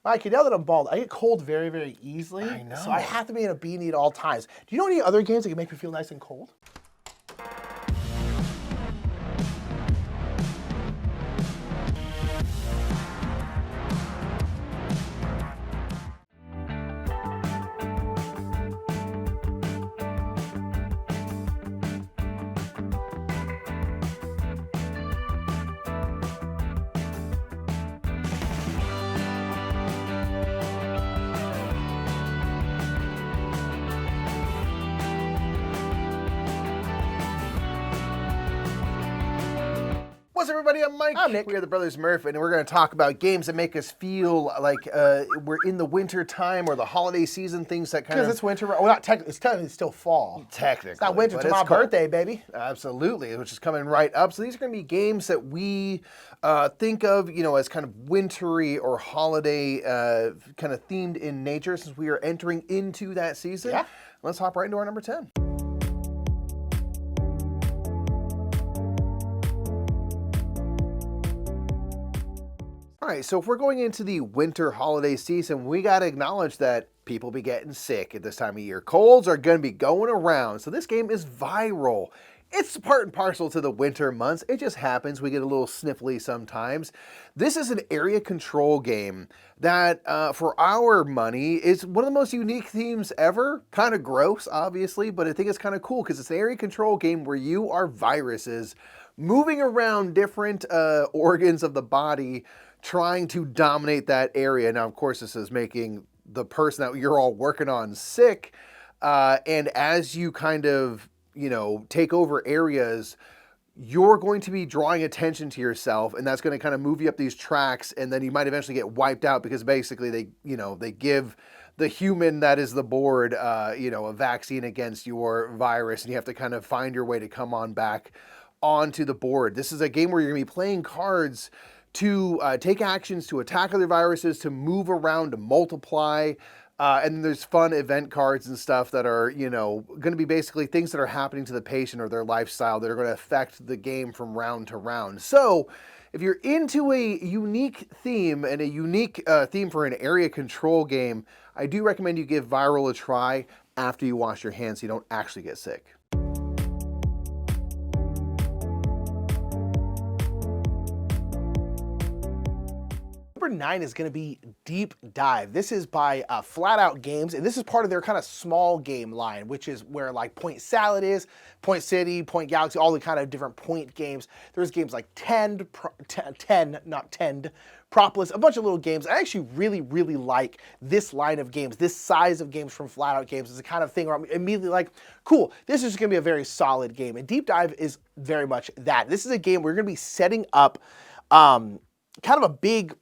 Mike, you know that I'm bald. I get cold very, very easily. I know. So I have to be in a beanie at all times. Do you know any other games that can make me feel nice and cold? What's up, everybody? I'm Mike. I'm Nick. We are the Brothers Murph, and we're going to talk about games that make us feel like we're in the winter time or the holiday season, things that kind of... Because it's winter. Well, not technically. It's technically still fall. Technically. It's not winter but till my it's cold. birthday, baby. Absolutely, which is coming right up. So these are going to be games that we think of, as kind of wintry or holiday kind of themed in nature since we are entering into that season. Yeah. Let's hop right into our number 10. All right, so if we're going into the winter holiday season, we got to acknowledge that people be getting sick at this time of year. Colds are going to be going around, so this game is viral. It's part and parcel to the winter months. It just happens. We get a little sniffly sometimes. This is an area control game that, for our money, is one of the most unique themes ever. Kind of gross, obviously, but I think it's kind of cool because it's an area control game where you are viruses moving around different organs of the body, trying to dominate that area. Now, of course, this is making the person that you're all working on sick. And as you kind of, take over areas, you're going to be drawing attention to yourself, and that's going to kind of move you up these tracks, and then you might eventually get wiped out because basically they give the human that is the board, a vaccine against your virus, and you have to kind of find your way to come on back onto the board. This is a game where you're going to be playing cards to take actions, to attack other viruses, to move around, to multiply. And there's fun event cards and stuff that are, going to be basically things that are happening to the patient or their lifestyle that are going to affect the game from round to round. So if you're into a unique theme and a unique theme for an area control game, I do recommend you give Viral a try after you wash your hands so you don't actually get sick. Number 9 is going to be Deep Dive. This is by Flatout Games, and this is part of their kind of small game line, which is where like Point Salad is, Point City, Point Galaxy, all the kind of different point games. There's games like Tend, Propolis, a bunch of little games. I actually really, really like this line of games, this size of games from Flatout Games. Is the kind of thing where I'm immediately like, cool, this is going to be a very solid game. And Deep Dive is very much that. This is a game where you're going to be setting up kind of a big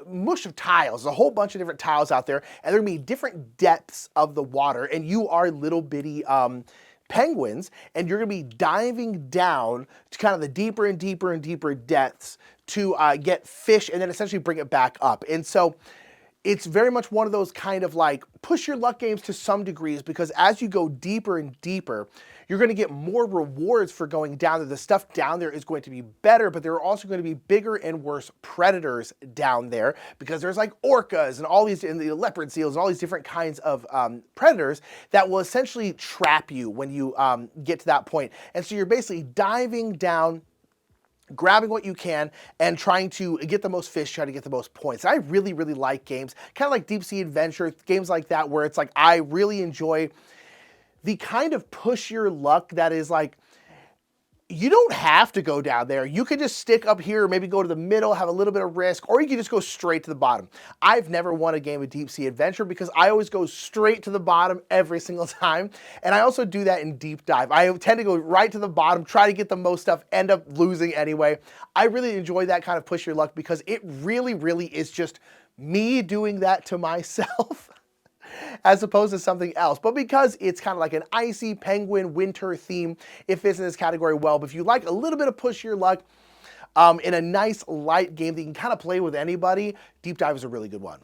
mush of tiles. There's a whole bunch of different tiles out there, and there are going to be different depths of the water, and you are little bitty penguins, and you're going to be diving down to kind of the deeper and deeper and deeper depths to get fish and then essentially bring it back up. And so it's very much one of those kind of like push your luck games to some degrees, because as you go deeper and deeper, you're going to get more rewards for going down there. The stuff down there is going to be better, but there are also going to be bigger and worse predators down there, because there's like orcas and all these, and the leopard seals and all these different kinds of predators that will essentially trap you when you get to that point. And so you're basically diving down, grabbing what you can, and trying to get the most fish, trying to get the most points. And I really, really like games, kind of like Deep Sea Adventure, games like that, where it's like, I really enjoy the kind of push your luck that is like, you don't have to go down there. You could just stick up here, maybe go to the middle, have a little bit of risk, or you can just go straight to the bottom. I've never won a game of Deep Sea Adventure because I always go straight to the bottom every single time. And I also do that in Deep Dive. I tend to go right to the bottom, try to get the most stuff, end up losing anyway. I really enjoy that kind of push your luck because it really, really is just me doing that to myself. As opposed to something else. But because it's kind of like an icy penguin winter theme, it fits in this category well. But if you like a little bit of push your luck in a nice light game that you can kind of play with anybody, Deep Dive is a really good one.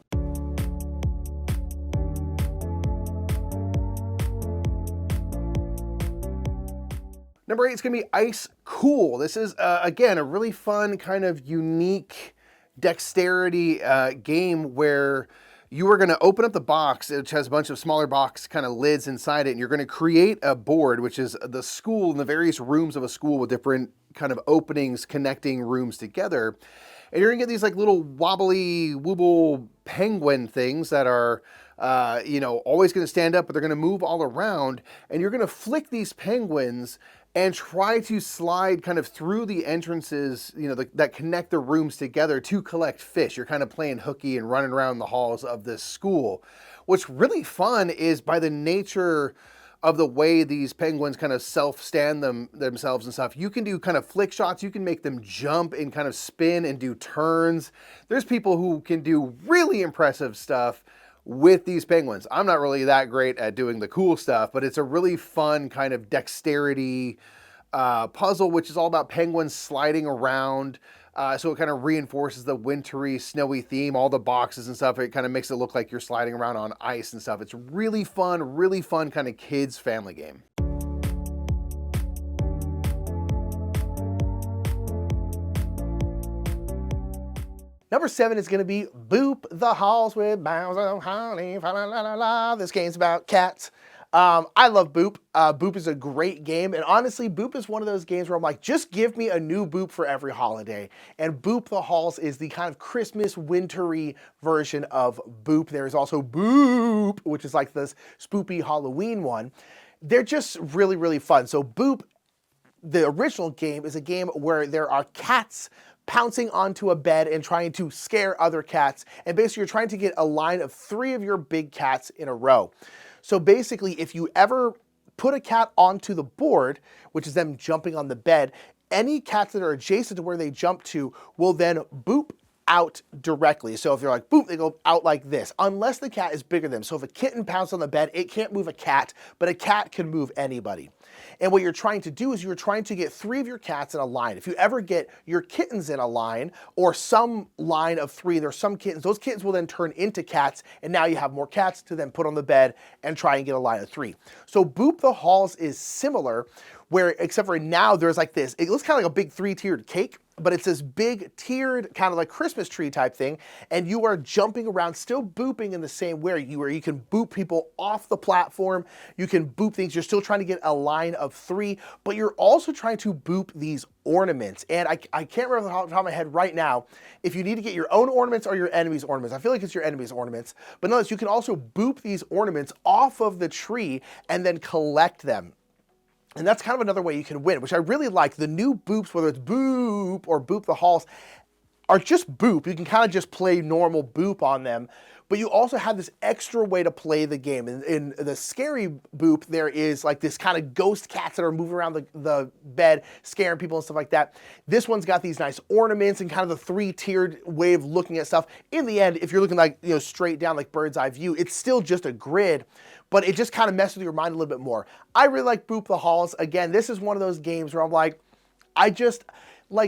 Number 8 is going to be Icecool. This is, again, a really fun, kind of unique dexterity game where you are going to open up the box, which has a bunch of smaller box kind of lids inside it, and you're going to create a board, which is the school and the various rooms of a school with different kind of openings connecting rooms together. And you're going to get these like little wobbly wooble penguin things that are, you know, always going to stand up, but they're going to move all around. And you're going to flick these penguins and try to slide kind of through the entrances, you know, that connect the rooms together to collect fish. You're kind of playing hooky and running around the halls of this school. What's really fun is by the nature of the way these penguins kind of self-stand themselves and stuff, you can do kind of flick shots, you can make them jump and kind of spin and do turns. There's people who can do really impressive stuff with these penguins. I'm not really that great at doing the cool stuff, but it's a really fun kind of dexterity puzzle, which is all about penguins sliding around. So it kind of reinforces the wintry, snowy theme, all the boxes and stuff. It kind of makes it look like you're sliding around on ice and stuff. It's really fun kind of kids family game. Number 7 is going to be Boop the Halls with Bounds of Honey. Fa la la la la. This game's about cats. I love Boop. Boop is a great game, and honestly, Boop is one of those games where I'm like, just give me a new Boop for every holiday. And Boop the Halls is the kind of Christmas, wintry version of Boop. There's also Boop, which is like this spoopy Halloween one. They're just really, really fun. So Boop, the original game, is a game where there are cats pouncing onto a bed and trying to scare other cats. And basically, you're trying to get a line of 3 of your big cats in a row. So basically, if you ever put a cat onto the board, which is them jumping on the bed, any cats that are adjacent to where they jump to will then boop out directly. So if you're like, boop, they go out like this, unless the cat is bigger than them. So if a kitten pounces on the bed, it can't move a cat, but a cat can move anybody. And what you're trying to do is you're trying to get 3 of your cats in a line. If you ever get your kittens in a line, or some line of 3, there's some kittens, those kittens will then turn into cats, and now you have more cats to then put on the bed and try and get a line of 3. So Boop the Halls is similar, where except for now there's like this, it looks kind of like a big 3-tiered cake, but it's this big tiered kind of like Christmas tree type thing, and you are jumping around, still booping in the same way, where you can boop people off the platform, you can boop things, you're still trying to get a line of 3, but you're also trying to boop these ornaments. And I can't remember off the top of my head right now if you need to get your own ornaments or your enemy's ornaments. I feel like it's your enemy's ornaments, but notice you can also boop these ornaments off of the tree and then collect them. And that's kind of another way you can win, which I really like. The new Boops, whether it's Boop or Boop the Halls, are just Boop. You can kind of just play normal Boop on them, but you also have this extra way to play the game. In the scary Boop, there is like this kind of ghost cats that are moving around the bed, scaring people and stuff like that. This one's got these nice ornaments and kind of the 3-tiered way of looking at stuff. In the end, if you're looking like, you know, straight down like bird's eye view, it's still just a grid, but it just kind of messes with your mind a little bit more. I really like Boop the Halls. Again, this is one of those games where I'm like,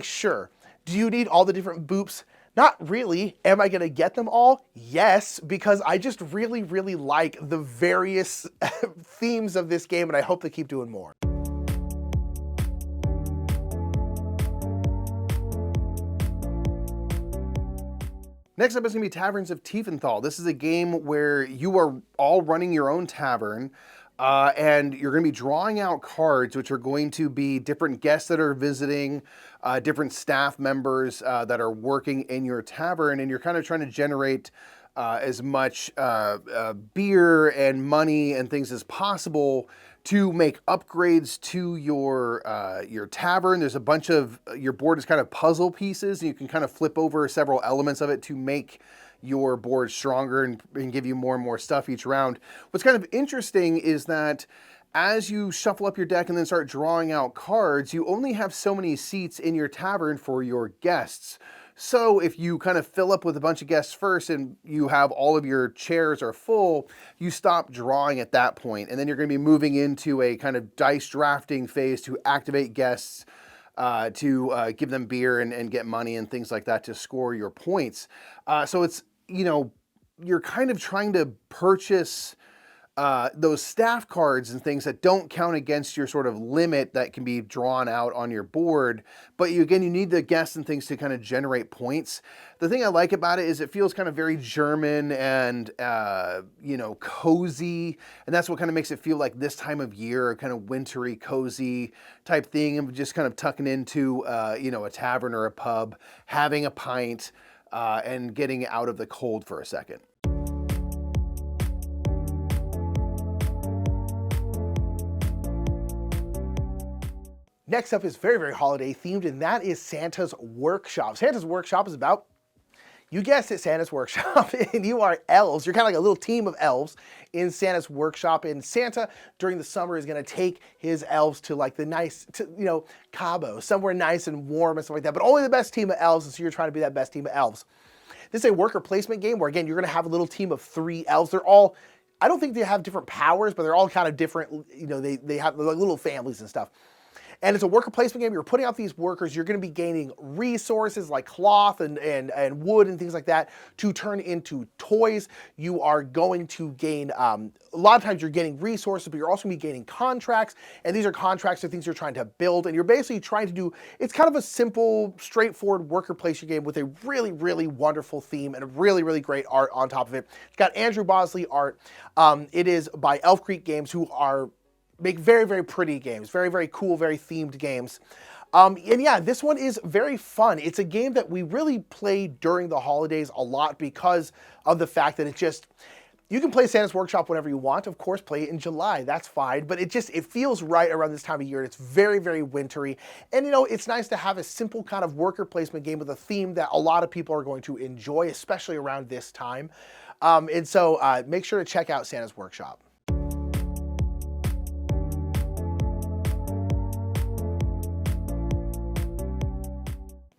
sure, do you need all the different Boops? Not really. Am I going to get them all? Yes, because I just really, really like the various themes of this game, and I hope they keep doing more. Next up is going to be Taverns of Tiefenthal. This is a game where you are all running your own tavern, and you're going to be drawing out cards, which are going to be different guests that are visiting, different staff members that are working in your tavern, and you're kind of trying to generate as much beer and money and things as possible to make upgrades to your tavern. There's a bunch of, your board is kind of puzzle pieces, and you can kind of flip over several elements of it to make your board stronger and give you more and more stuff each round. What's kind of interesting is that as you shuffle up your deck and then start drawing out cards, you only have so many seats in your tavern for your guests. So if you kind of fill up with a bunch of guests first and you have all of your chairs are full, you stop drawing at that point. And then you're going to be moving into a kind of dice drafting phase to activate guests, to give them beer and get money and things like that to score your points. So it's, you know, you're kind of trying to purchase those staff cards and things that don't count against your sort of limit that can be drawn out on your board. But you need the guests and things to kind of generate points. The thing I like about it is it feels kind of very German and, cozy. And that's what kind of makes it feel like this time of year, a kind of wintry, cozy type thing. And just kind of tucking into, a tavern or a pub, having a pint, and getting out of the cold for a second. Next up is very, very holiday themed, and that is Santa's Workshop. Santa's Workshop is about, you guessed it, Santa's Workshop, and you are elves. You're kind of like a little team of elves in Santa's Workshop, and Santa during the summer is going to take his elves to like the nice, Cabo, somewhere nice and warm and stuff like that, but only the best team of elves, and so you're trying to be that best team of elves. This is a worker placement game where, again, you're going to have a little team of 3 elves. They're all, I don't think they have different powers, but they're all kind of different, they have like little families and stuff. And it's a worker placement game. You're putting out these workers. You're going to be gaining resources like cloth and wood and things like that to turn into toys. You are going to gain, a lot of times you're getting resources, but you're also going to be gaining contracts. And these are contracts or things you're trying to build. And you're basically trying to do, it's kind of a simple, straightforward worker placement game with a really, really wonderful theme and a really, really great art on top of it. It's got Andrew Bosley art. It is by Elf Creek Games, who make very, very pretty games, very, very cool, very themed games. And yeah, this one is very fun. It's a game that we really play during the holidays a lot because of the fact that you can play Santa's Workshop whenever you want. Of course, play it in July, that's fine. But it feels right around this time of year. It's very, very wintry. And it's nice to have a simple kind of worker placement game with a theme that a lot of people are going to enjoy, especially around this time. And so make sure to check out Santa's Workshop.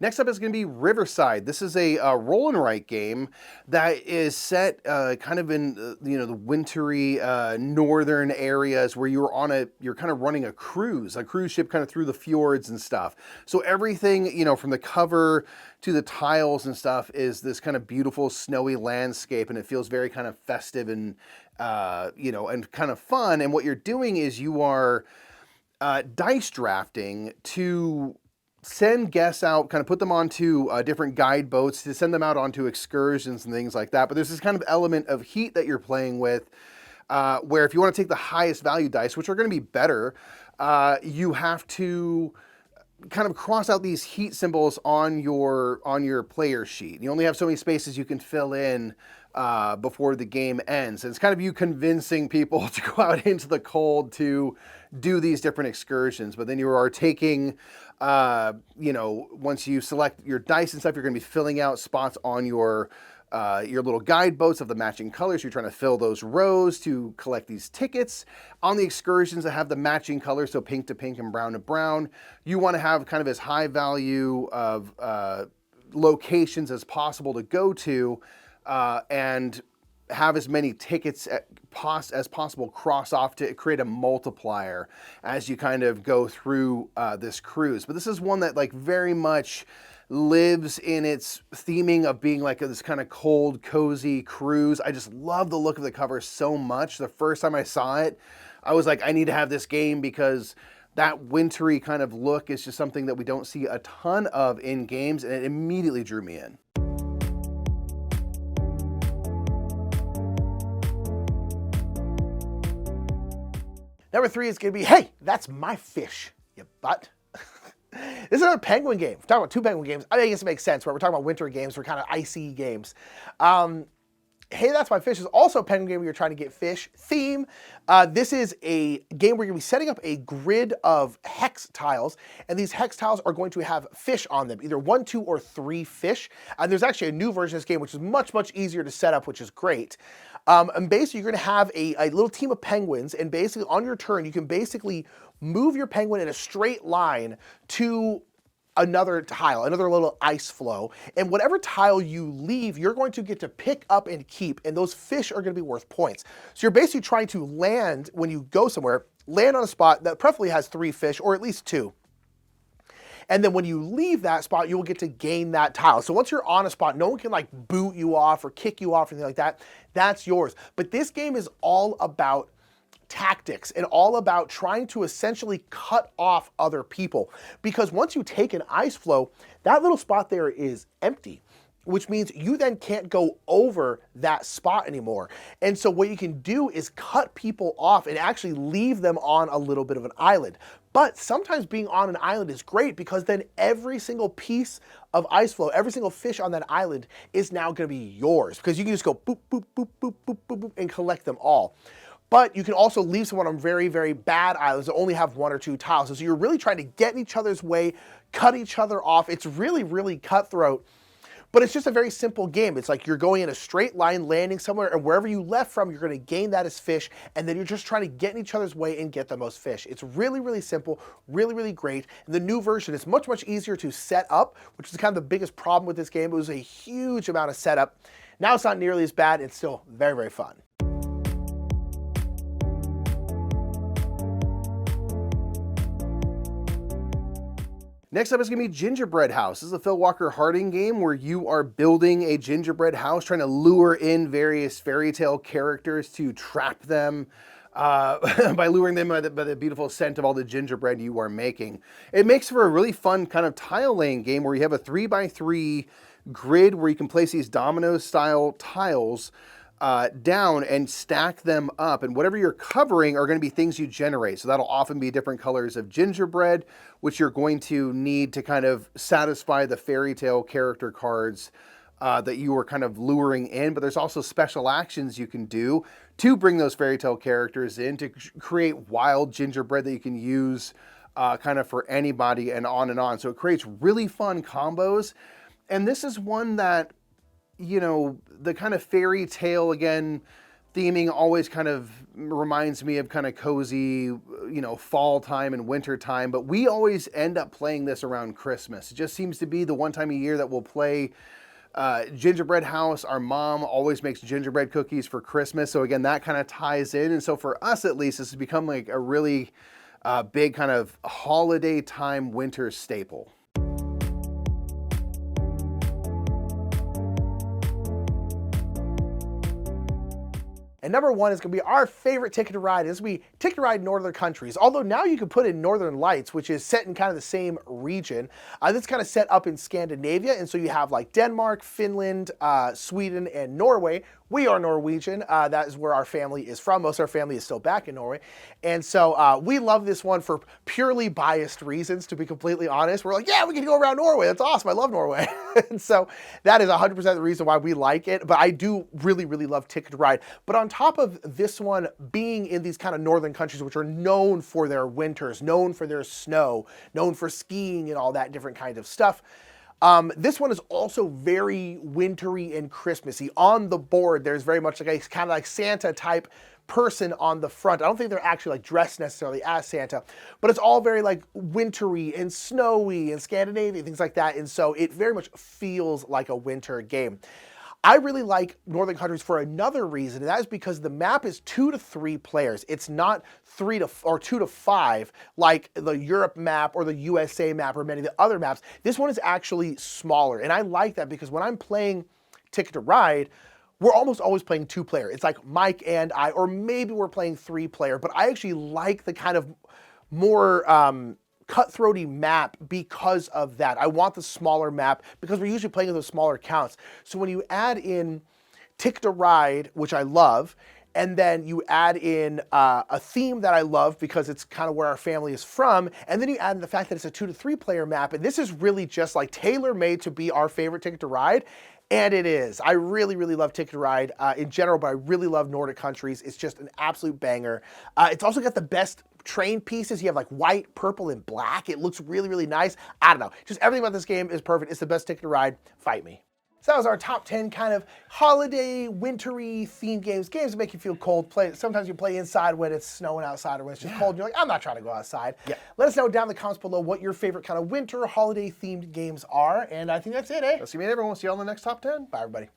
Next up is going to be Riverside. This is a roll and write game that is set kind of in the wintry northern areas where you're kind of running a cruise ship kind of through the fjords and stuff. So everything from the cover to the tiles and stuff is this kind of beautiful snowy landscape, and it feels very kind of festive and and kind of fun. And what you're doing is you are dice drafting to send guests out, kind of put them onto different guide boats to send them out onto excursions and things like that. But there's this kind of element of heat that you're playing with, where if you want to take the highest value dice, which are going to be better, you have to kind of cross out these heat symbols on your player sheet. You only have so many spaces you can fill in before the game ends. And it's kind of you convincing people to go out into the cold to do these different excursions. But then you are taking, once you select your dice and stuff, you're going to be filling out spots on your little guide boats of the matching colors. You're trying to fill those rows to collect these tickets. On the excursions that have the matching colors, so pink to pink and brown to brown, you want to have kind of as high value of locations as possible to go to, and have as many tickets as possible cross off to create a multiplier as you kind of go through this cruise. But this is one that very much lives in its theming of being like this kind of cold, cozy cruise. I just love the look of the cover so much. The first time I saw it, I was like, I need to have this game because that wintry kind of look is just something that we don't see a ton of in games, and it immediately drew me in. Number 3 is going to be, hey, that's my fish, you butt. This is another penguin game. We're talking about 2 penguin games. I guess it makes sense, right? We're talking about winter games. We're kind of icy games. Hey, That's My Fish is also a penguin game where you're trying to get fish theme. This is a game where you're going to be setting up a grid of hex tiles, and these hex tiles are going to have fish on them, either 1, 2, or 3 fish. And there's actually a new version of this game, which is much, much easier to set up, which is great. And basically, you're going to have a little team of penguins, and basically on your turn, you can basically move your penguin in a straight line to another tile, another little ice flow, and whatever tile you leave, you're going to get to pick up and keep, and those fish are going to be worth points. So you're basically trying to land, when you go somewhere, land on a spot that preferably has 3 fish, or at least 2. And then when you leave that spot, you will get to gain that tile. So once you're on a spot, no one can like boot you off or kick you off or anything like that. That's yours. But this game is all about tactics and all about trying to essentially cut off other people. Because once you take an ice flow, that little spot there is empty, which means you then can't go over that spot anymore. And so what you can do is cut people off and actually leave them on a little bit of an island. But sometimes being on an island is great because then every single piece of ice flow, every single fish on that island is now going to be yours because you can just go boop, boop, boop, boop, boop, boop, boop, and collect them all. But you can also leave someone on very, very bad islands that only have 1 or 2 tiles. So you're really trying to get in each other's way, cut each other off. It's really, really cutthroat. But it's just a very simple game. It's like you're going in a straight line, landing somewhere, and wherever you left from, you're going to gain that as fish, and then you're just trying to get in each other's way and get the most fish. It's really, really simple, really, really great. And the new version is much, much easier to set up, which is kind of the biggest problem with this game. It was a huge amount of setup. Now it's not nearly as bad. It's still very, very fun. Next up is going to be Gingerbread House. This is a Phil Walker Harding game where you are building a gingerbread house, trying to lure in various fairy tale characters to trap them by luring them by the beautiful scent of all the gingerbread you are making. It makes for a really fun kind of tile laying game where you have a 3x3 grid where you can place these domino style tiles down and stack them up, and whatever you're covering are going to be things you generate. So that'll often be different colors of gingerbread, which you're going to need to kind of satisfy the fairy tale character cards that you were kind of luring in. But there's also special actions you can do to bring those fairy tale characters in to create wild gingerbread that you can use kind of for anybody and on and on. So it creates really fun combos. And this is one that, you know, the kind of fairy tale, again, theming always kind of reminds me of kind of cozy, you know, fall time and winter time. But we always end up playing this around Christmas. It just seems to be the one time a year that we'll play Gingerbread House. Our mom always makes gingerbread cookies for Christmas. So again, that kind of ties in. And so for us, at least, this has become like a really big kind of holiday time winter staple. And number 1 is going to be our favorite Ticket to Ride. This will be Ticket to Ride Northern Countries. Although now you can put in Northern Lights, which is set in kind of the same region. This is kind of set up in Scandinavia. And so you have like Denmark, Finland, Sweden, and Norway. We are Norwegian. That is where our family is from. Most of our family is still back in Norway. And so we love this one for purely biased reasons, to be completely honest. We're like, yeah, we can go around Norway. That's awesome. I love Norway. And so that is 100% the reason why we like it. But I do really, really love Ticket to Ride. But on top of this one being in these kind of northern countries, which are known for their winters, known for their snow, known for skiing and all that different kind of stuff, this one is also very wintry and Christmassy. On the board, there's very much like a kind of like Santa type person on the front. I don't think they're actually like dressed necessarily as Santa, but it's all very like wintry and snowy and Scandinavian, things like that. And so it very much feels like a winter game. I really like Northern Countries for another reason, and that is because the map is 2 to 3 players. It's not 2 to 5 like the Europe map or the USA map or many of the other maps. This one is actually smaller, and I like that because when I'm playing Ticket to Ride, we're almost always playing 2-player. It's like Mike and I, or maybe we're playing 3-player, but I actually like the kind of more cutthroaty map because of that. I want the smaller map because we're usually playing with those smaller counts. So when you add in Ticket to Ride, which I love, and then you add in a theme that I love because it's kind of where our family is from, and then you add in the fact that it's a 2 to 3 player map, and this is really just like tailor-made to be our favorite Ticket to Ride. And it is. I really, really love Ticket to Ride in general, but I really love Nordic Countries. It's just an absolute banger. It's also got the best train pieces. You have like white, purple, and black. It looks really, really nice. I don't know. Just everything about this game is perfect. It's the best Ticket to Ride. Fight me. So that was our top 10 kind of holiday, wintry themed games. Games that make you feel cold. Sometimes you play inside when it's snowing outside or when it's just cold and you're like, I'm not trying to go outside. Yeah. Let us know down in the comments below what your favorite kind of winter, holiday themed games are. And I think that's it, eh? That's going to be it, everyone. We'll see you all in the next top 10. Bye, everybody.